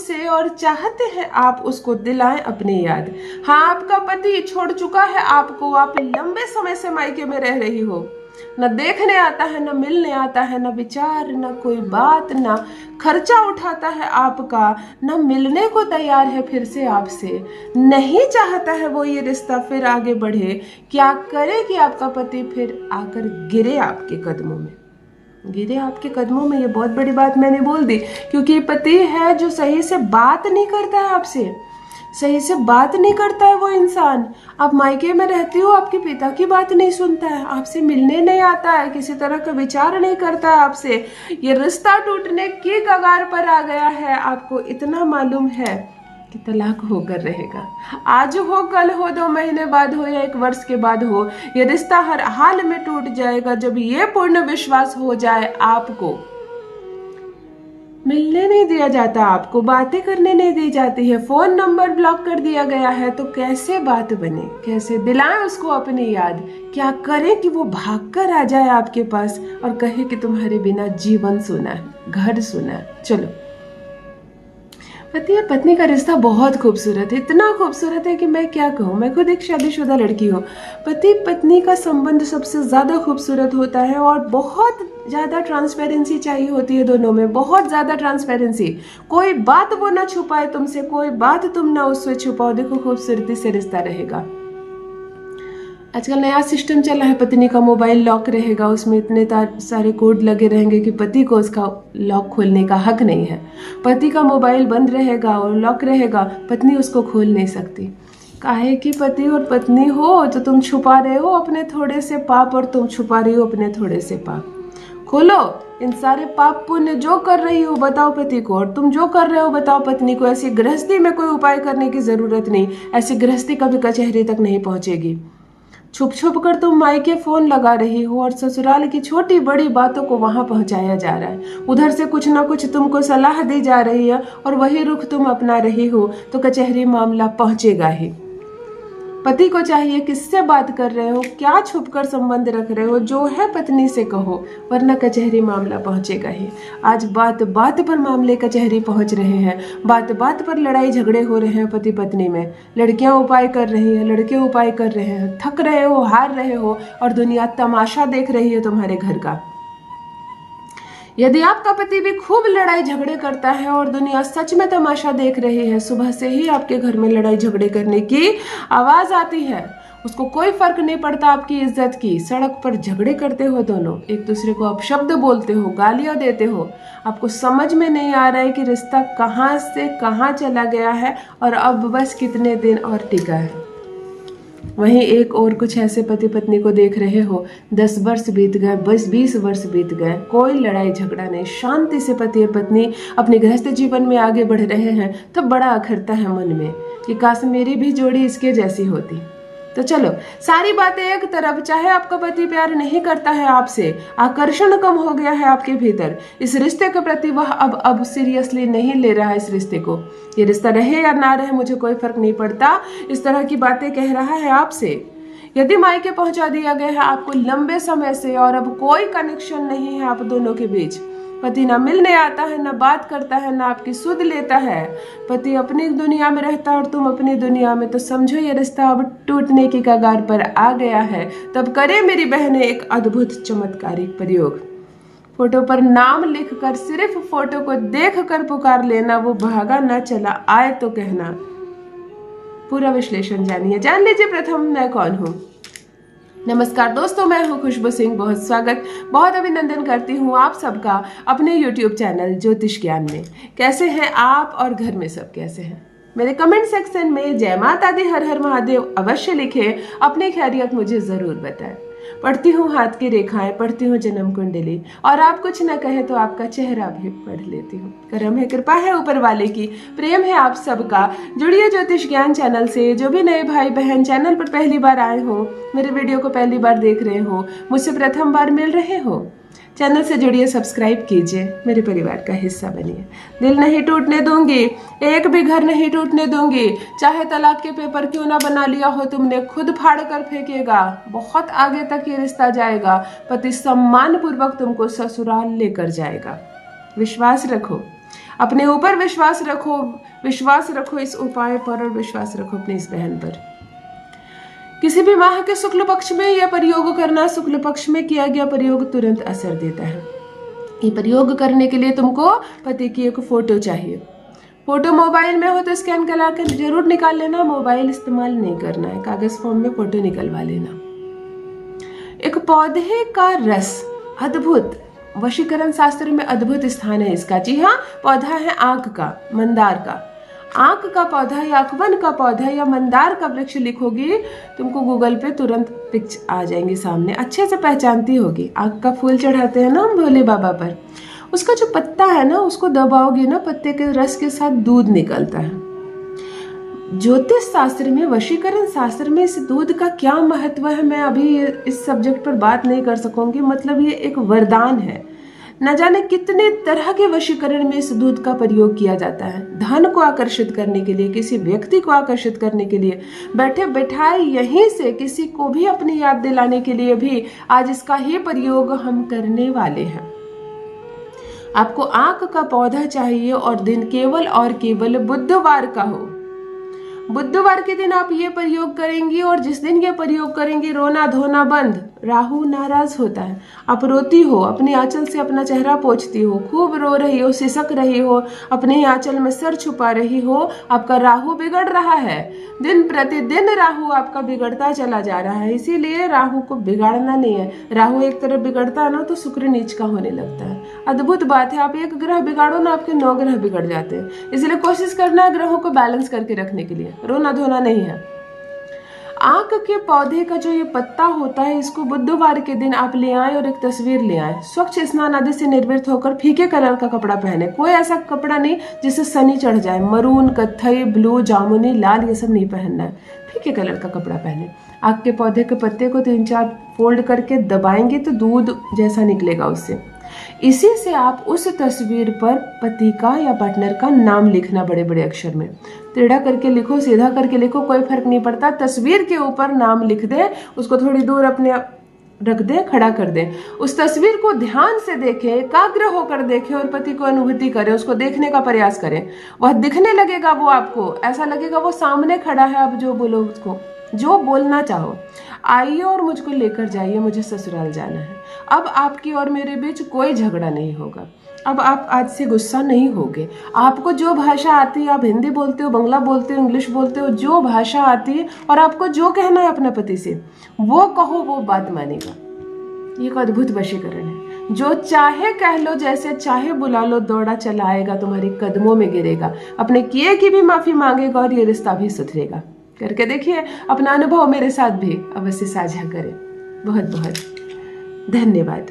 से और चाहते हैं आप उसको दिलाएं अपनी याद। हाँ, आपका पति छोड़ चुका है आपको, आप लंबे समय से मायके में रह रही हो, न देखने आता है, न मिलने आता है, न विचार, न कोई बात, न खर्चा उठाता है आपका, न मिलने को तैयार है फिर से आपसे, नहीं चाहता है वो ये रिश्ता फिर आगे बढ़े। क्या करे कि आपका पति फिर आकर गिरे आपके कदमों में, गिरे आपके कदमों में। ये बहुत बड़ी बात मैंने बोल दी, क्योंकि पति है जो सही से बात नहीं करता है आपसे, सही से बात नहीं करता है वो इंसान। आप मायके में रहती हो, आपके पिता की बात नहीं सुनता है, आपसे मिलने नहीं आता है, किसी तरह का विचार नहीं करता है आपसे। ये रिश्ता टूटने की कगार पर आ गया है। आपको इतना मालूम है कि तलाक होकर रहेगा, आज हो, कल हो, 2 महीने बाद हो या 1 वर्ष के बाद हो, ये रिश्ता हर हाल में टूट जाएगा जब ये पूर्ण विश्वास हो जाए। आपको मिलने नहीं दिया जाता, आपको बातें करने नहीं दी जाती है, फोन नंबर ब्लॉक कर दिया गया है, तो कैसे बात बने, कैसे दिलाएं उसको अपनी याद। क्या करें कि वो भागकर आ जाए आपके पास और कहे कि तुम्हारे बिना जीवन सूना है, घर सूना है। चलो, पति और पत्नी का रिश्ता बहुत खूबसूरत है, इतना खूबसूरत है कि मैं क्या कहूँ। मैं खुद एक शादीशुदा लड़की हूँ। पति पत्नी का संबंध सबसे ज़्यादा खूबसूरत होता है और बहुत ज़्यादा ट्रांसपेरेंसी चाहिए होती है दोनों में, बहुत ज़्यादा ट्रांसपेरेंसी। कोई बात वो ना छुपाए तुमसे, कोई बात तुम ना उससे छुपाओ। देखो, खूबसूरती से रिश्ता रहेगा। आजकल नया सिस्टम चला है, पत्नी का मोबाइल लॉक रहेगा, उसमें इतने सारे कोड लगे रहेंगे कि पति को उसका लॉक खोलने का हक नहीं है। पति का मोबाइल बंद रहेगा और लॉक रहेगा, पत्नी उसको खोल नहीं सकती। काहे कि पति और पत्नी हो तो तुम छुपा रहे हो अपने थोड़े से पाप और तुम छुपा रही हो अपने थोड़े से पाप। खोलो इन सारे पाप पुण्य जो कर रही हो बताओ पति को, और तुम जो कर रहे हो बताओ पत्नी को। ऐसी गृहस्थी में कोई उपाय करने की जरूरत नहीं, ऐसी गृहस्थी कभी कचहरी तक नहीं पहुंचेगी। छुप छुप कर तुम मायके फोन लगा रही हो और ससुराल की छोटी बड़ी बातों को वहां पहुंचाया जा रहा है। उधर से कुछ ना कुछ तुमको सलाह दी जा रही है और वही रुख तुम अपना रही हो, तो कचहरी मामला पहुंचेगा ही। पति को चाहिए किससे बात कर रहे हो, क्या छुपकर संबंध रख रहे हो, जो है पत्नी से कहो, वरना कचहरी मामला पहुंचेगा ही। आज बात बात पर मामले कचहरी पहुंच रहे हैं, बात बात पर लड़ाई झगड़े हो रहे हैं पति पत्नी में। लड़कियां उपाय कर रही हैं, लड़के उपाय कर रहे हैं, थक रहे हो, हार रहे हो और दुनिया तमाशा देख रही है तुम्हारे घर का। यदि आपका पति भी खूब लड़ाई झगड़े करता है और दुनिया सच में तमाशा देख रही है, सुबह से ही आपके घर में लड़ाई झगड़े करने की आवाज आती है, उसको कोई फर्क नहीं पड़ता आपकी इज्जत की। सड़क पर झगड़े करते हो दोनों, एक दूसरे को अपशब्द बोलते हो, गालियां देते हो। आपको समझ में नहीं आ रहा है कि रिश्ता कहाँ से कहाँ चला गया है और अब बस कितने दिन और टिका है। वहीं एक और कुछ ऐसे पति पत्नी को देख रहे हो, 10 वर्ष बीत गए, बस 20 वर्ष बीत गए, कोई लड़ाई झगड़ा नहीं, शांति से पति और पत्नी अपने गृहस्थ जीवन में आगे बढ़ रहे हैं। तो बड़ा अखरता है मन में कि काश मेरी भी जोड़ी इसके जैसी होती। तो चलो, सारी बातें एक तरफ, चाहे आपका पति प्यार नहीं करता है आपसे, आकर्षण कम हो गया है आपके भीतर, इस रिश्ते के प्रति वह अब सीरियसली नहीं ले रहा है इस रिश्ते को। ये रिश्ता रहे या ना रहे मुझे कोई फर्क नहीं पड़ता, इस तरह की बातें कह रहा है आपसे। यदि मायके पहुंचा दिया गया है आपको लंबे समय से और अब कोई कनेक्शन नहीं है आप दोनों के बीच, पति ना मिलने आता है, ना बात करता है, ना आपकी सुध लेता है, पति अपनी दुनिया में रहता है और तुम अपनी दुनिया में, तो समझो ये रिश्ता अब टूटने की कगार पर आ गया है। तब करे मेरी बहनें एक अद्भुत चमत्कारिक प्रयोग। फोटो पर नाम लिखकर सिर्फ फोटो को देखकर पुकार लेना, वो भागा ना चला आए तो कहना। पूरा विश्लेषण जानिए, जान लीजिए प्रथम मैं कौन हूँ। नमस्कार दोस्तों, मैं हूं खुशबू सिंह। बहुत स्वागत, बहुत अभिनंदन करती हूं आप सबका अपने YouTube चैनल ज्योतिष ज्ञान में। कैसे हैं आप और घर में सब कैसे हैं? मेरे कमेंट सेक्शन में जय माता दी, हर हर महादेव अवश्य लिखें, अपनी खैरियत मुझे जरूर बताएं। पढ़ती हूँ हाथ की रेखाएं, पढ़ती हूँ जन्म कुंडली, और आप कुछ न कहे तो आपका चेहरा भी पढ़ लेती हूँ। करम है, कृपा है ऊपर वाले की, प्रेम है आप सबका। जुड़िए ज्योतिष ज्ञान चैनल से। जो भी नए भाई बहन चैनल पर पहली बार आए हो, मेरे वीडियो को पहली बार देख रहे हो, मुझसे प्रथम बार मिल रहे हो, चैनल से जुड़िए, सब्सक्राइब कीजिए, मेरे परिवार का हिस्सा बनिए। दिल नहीं टूटने दूंगी, एक भी घर नहीं टूटने दूंगी, चाहे तलाक के पेपर क्यों ना बना लिया हो तुमने, खुद फाड़ कर फेंकेगा। बहुत आगे तक ये रिश्ता जाएगा, पति सम्मान पूर्वक तुमको ससुराल लेकर जाएगा, विश्वास रखो। अपने ऊपर विश्वास रखो इस उपाय पर, और विश्वास रखो अपनी इस बहन पर। किसी भी माह के शुक्ल पक्ष में यह प्रयोग करना, शुक्ल पक्ष में किया गया प्रयोग तुरंत असर देता है। ये प्रयोग करने के लिए तुमको पति की एक फोटो चाहिए। फोटो मोबाइल में हो तो स्कैन करा कर जरूर निकाल लेना, मोबाइल इस्तेमाल नहीं करना है, कागज फॉर्म में फोटो निकलवा लेना। एक पौधे का रस, अद्भुत, वशीकरण शास्त्र में अद्भुत स्थान है इसका। जी हाँ, पौधा है आंख का, मंदार का। आंख का पौधा या अकवन का पौधा या मंदार का वृक्ष लिखोगी, तुमको गूगल पे तुरंत पिक्च आ जाएंगे सामने, अच्छे से पहचानती होगी। आंख का फूल चढ़ाते हैं ना हम भोले बाबा पर, उसका जो पत्ता है ना, उसको दबाओगे ना, पत्ते के रस के साथ दूध निकलता है। ज्योतिष शास्त्र में, वशीकरण शास्त्र में इस दूध का क्या महत्व है, मैं अभी इस सब्जेक्ट पर बात नहीं कर सकूंगी। मतलब ये एक वरदान है। न जाने कितने तरह के वशीकरण में इस दूध का प्रयोग किया जाता है। धन को आकर्षित करने के लिए, किसी व्यक्ति को आकर्षित करने के लिए, बैठे बैठाए यहीं से किसी को भी अपनी याद दिलाने के लिए भी आज इसका ही प्रयोग हम करने वाले हैं। आपको आंख का पौधा चाहिए और दिन केवल और केवल बुधवार का हो। बुधवार के दिन आप ये प्रयोग करेंगी, और जिस दिन ये प्रयोग करेंगी रोना धोना बंद, राहु नाराज होता है। आप रोती हो, अपने आंचल से अपना चेहरा पोंछती हो, खूब रो रही हो, सिसक रही हो, अपने आंचल में सर छुपा रही हो, आपका राहु बिगड़ रहा है। दिन प्रतिदिन राहु आपका बिगड़ता चला जा रहा है। इसीलिए राहु को बिगाड़ना नहीं है। राहु एक तरफ बिगड़ता है ना तो शुक्र नीच का होने लगता है। अद्भुत बात है, आप एक ग्रह बिगाड़ो ना, आपके 9 ग्रह बिगड़ जाते हैं। इसलिए कोशिश करना है ग्रहों को बैलेंस करके रखने के लिए, रोना धोना नहीं है। आंख के पौधे का जो ये पत्ता होता है, इसको बुधवार के दिन आप ले आए और एक तस्वीर ले आए। स्वच्छ स्नान आदि से निर्वृत्त होकर फीके कलर का कपड़ा पहने। कोई ऐसा कपड़ा नहीं जिससे शनि चढ़ जाए। मरून, कत्थई, ब्लू, जामुनी, लाल ये सब नहीं पहनना है। फीके कलर का कपड़ा पहने। आंख के पौधे के पत्ते को 3-4 फोल्ड करके दबाएंगे तो दूध जैसा निकलेगा उससे। इसी से आप उस तस्वीर पर पति का या पार्टनर का नाम लिखना, बड़े बड़े अक्षर में। टेढ़ा करके लिखो, सीधा करके लिखो, कोई फर्क नहीं पड़ता। तस्वीर के ऊपर नाम लिख दे, उसको थोड़ी दूर अपने रख दे, खड़ा कर दे। उस तस्वीर को ध्यान से देखें, एकाग्र होकर देखें और पति को अनुभूति करें, उसको देखने का प्रयास करें। वह दिखने लगेगा, वो आपको ऐसा लगेगा वो सामने खड़ा है। आप जो बोलो उसको, जो बोलना चाहो, आइए और मुझको लेकर जाइए, मुझे ससुराल जाना है। अब आपकी और मेरे बीच कोई झगड़ा नहीं होगा। अब आप आज से गुस्सा नहीं होगे। आपको जो भाषा आती है, आप हिंदी बोलते हो, बंगला बोलते हो, इंग्लिश बोलते हो, जो भाषा आती है और आपको जो कहना है अपने पति से वो कहो, वो बात मानेगा। ये एक अद्भुत वशीकरण है। जो चाहे कह लो, जैसे चाहे बुला लो, दौड़ा चला आएगा, तुम्हारे कदमों में गिरेगा, अपने किए की भी माफी मांगेगा और ये रिश्ता भी सुधरेगा। करके देखिए, अपना अनुभव मेरे साथ भी अवश्य साझा करें। बहुत बहुत धन्यवाद।